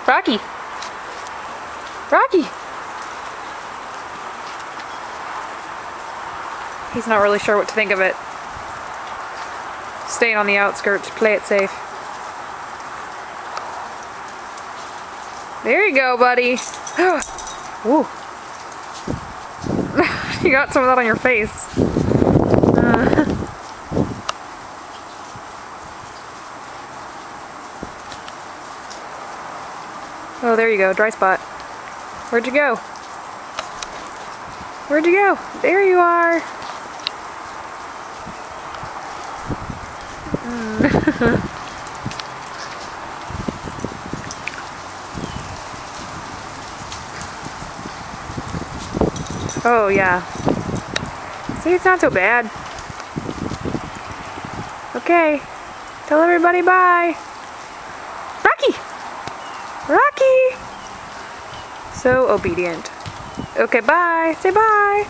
Rocky! Rocky! He's not really sure what to think of it. Staying on the outskirts, play it safe. There you go, buddy. Ooh. You got some of that on your face. Oh, there you go, dry spot. Where'd you go? Where'd you go? There you are. Oh, yeah. See, it's not so bad. Okay. Tell everybody bye. Rocky! Rocky! So obedient. Okay, bye. Say bye.